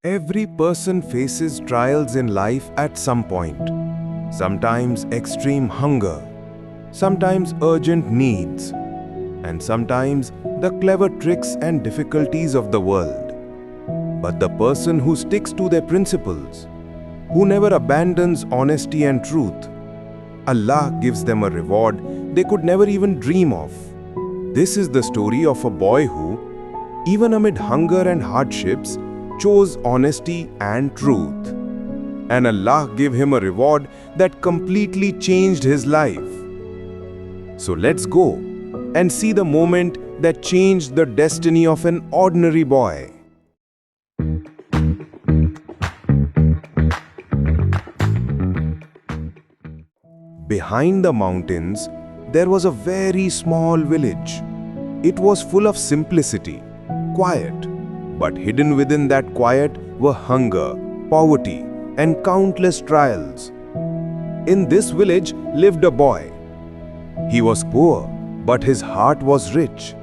Every person faces trials in life at some point. Sometimes extreme hunger, sometimes urgent needs, and sometimes the clever tricks and difficulties of the world. But the person who sticks to their principles, who never abandons honesty and truth, Allah gives them a reward they could never even dream of. This is the story of a boy who, even amid hunger and hardships, chose honesty and truth. And Allah gave him a reward that completely changed his life. So let's go and see the moment that changed the destiny of an ordinary boy. Behind the mountains, there was a very small village. It was full of simplicity, quiet, but hidden within that quiet were hunger, poverty, and countless trials. In this village lived a boy. He was poor, but his heart was rich.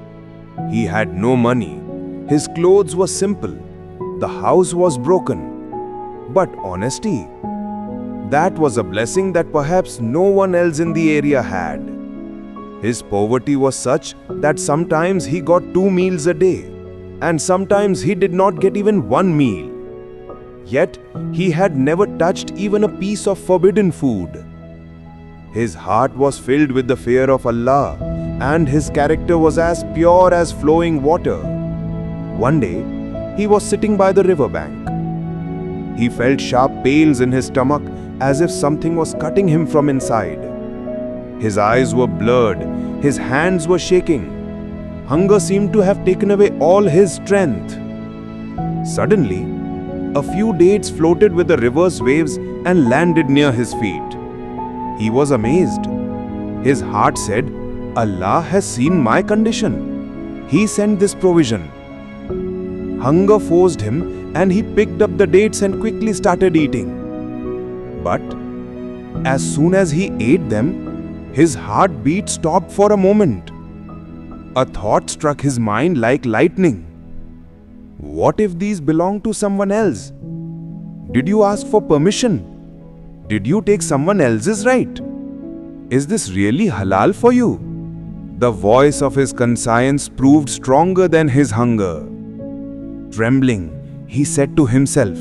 He had no money. His clothes were simple. The house was broken. But honesty, that was a blessing that perhaps no one else in the area had. His poverty was such that sometimes he got 2 meals a day, and sometimes he did not get even 1 meal. Yet, he had never touched even a piece of forbidden food. His heart was filled with the fear of Allah, and his character was as pure as flowing water. One day, he was sitting by the river bank. He felt sharp pains in his stomach as if something was cutting him from inside. His eyes were blurred, his hands were shaking. Hunger seemed to have taken away all his strength. Suddenly, a few dates floated with the river's waves and landed near his feet. He was amazed. His heart said, Allah has seen my condition. He sent this provision. Hunger forced him and he picked up the dates and quickly started eating. But as soon as he ate them, his heartbeat stopped for a moment. A thought struck his mind like lightning. What if these belong to someone else? Did you ask for permission? Did you take someone else's right? Is this really halal for you? The voice of his conscience proved stronger than his hunger. Trembling, he said to himself,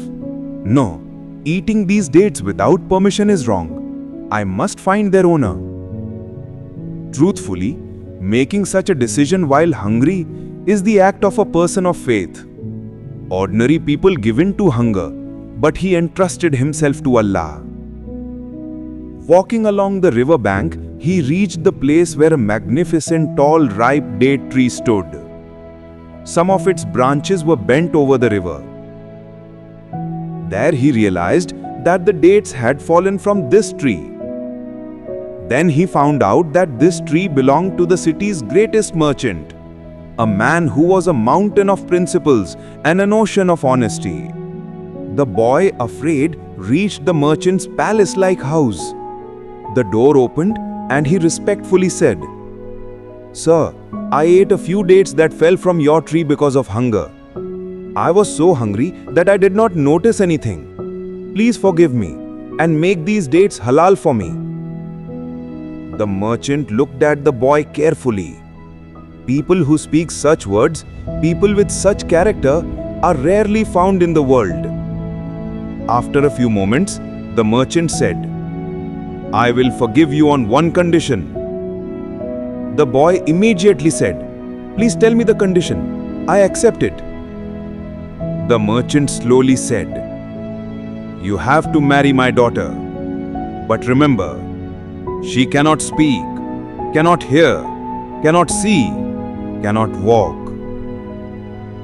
No, eating these dates without permission is wrong. I must find their owner. Truthfully, making such a decision while hungry is the act of a person of faith. Ordinary people give in to hunger, but he entrusted himself to Allah. Walking along the river bank, he reached the place where a magnificent tall ripe date tree stood. Some of its branches were bent over the river. There he realized that the dates had fallen from this tree. Then he found out that this tree belonged to the city's greatest merchant, a man who was a mountain of principles and an ocean of honesty. The boy, afraid, reached the merchant's palace-like house. The door opened and he respectfully said, Sir, I ate a few dates that fell from your tree because of hunger. I was so hungry that I did not notice anything. Please forgive me and make these dates halal for me. The merchant looked at the boy carefully. People who speak such words, people with such character, are rarely found in the world. After a few moments, the merchant said, I will forgive you on one condition. The boy immediately said, Please tell me the condition. I accept it. The merchant slowly said, You have to marry my daughter. But remember, she cannot speak, cannot hear, cannot see, cannot walk.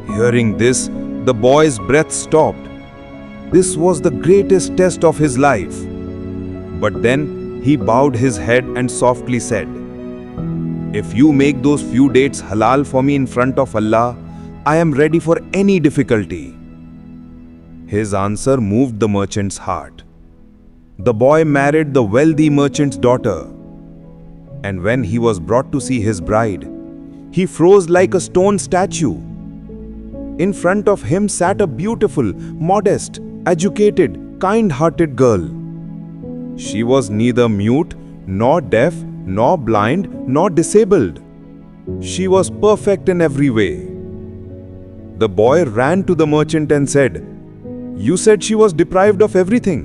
Hearing this, the boy's breath stopped. This was the greatest test of his life. But then he bowed his head and softly said, If you make those few dates halal for me in front of Allah, I am ready for any difficulty. His answer moved the merchant's heart. The boy married the wealthy merchant's daughter. And when he was brought to see his bride, he froze like a stone statue. In front of him sat a beautiful, modest, educated, kind-hearted girl. She was neither mute, nor deaf, nor blind, nor disabled. She was perfect in every way. The boy ran to the merchant and said, "You said she was deprived of everything."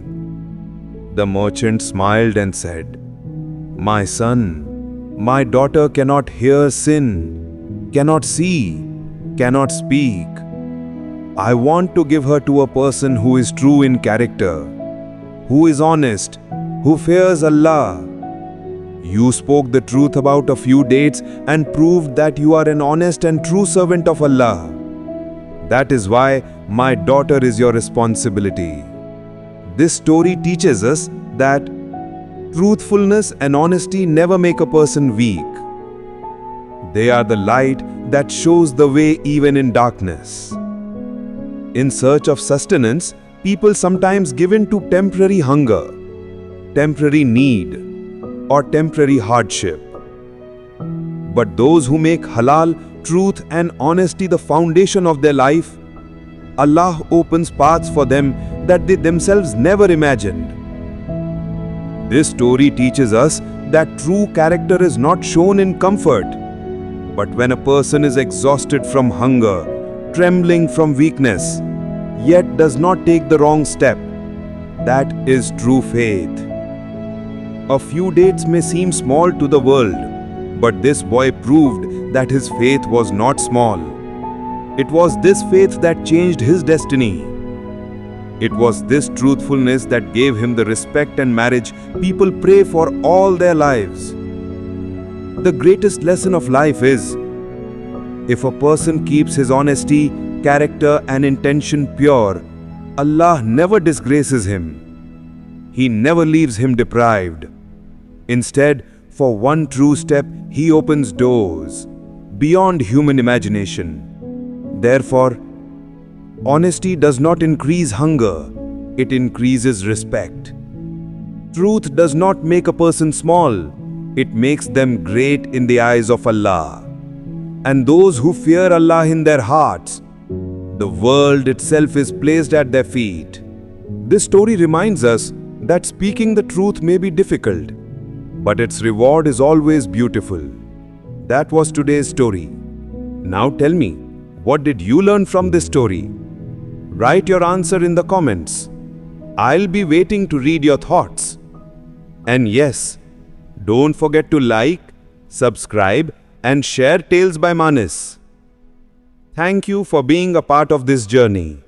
The merchant smiled and said, "My son, my daughter cannot hear sin, cannot see, cannot speak. I want to give her to a person who is true in character, who is honest, who fears Allah. You spoke the truth about a few dates and proved that you are an honest and true servant of Allah. That is why my daughter is your responsibility." This story teaches us that truthfulness and honesty never make a person weak. They are the light that shows the way even in darkness. In search of sustenance, people sometimes give in to temporary hunger, temporary need, or temporary hardship. But those who make halal, truth and honesty the foundation of their life, Allah opens paths for them that they themselves never imagined. This story teaches us that true character is not shown in comfort, but when a person is exhausted from hunger, trembling from weakness, yet does not take the wrong step. That is true faith. A few dates may seem small to the world, but this boy proved that his faith was not small. It was this faith that changed his destiny. It was this truthfulness that gave him the respect and marriage people pray for all their lives. The greatest lesson of life is, if a person keeps his honesty, character and intention pure, Allah never disgraces him. He never leaves him deprived. Instead, for one true step, He opens doors beyond human imagination. Therefore, honesty does not increase hunger, it increases respect. Truth does not make a person small, it makes them great in the eyes of Allah. And those who fear Allah in their hearts, the world itself is placed at their feet. This story reminds us that speaking the truth may be difficult, but its reward is always beautiful. That was today's story. Now tell me, what did you learn from this story? Write your answer in the comments. I'll be waiting to read your thoughts. And yes, don't forget to like, subscribe, and share Tales by Manis. Thank you for being a part of this journey.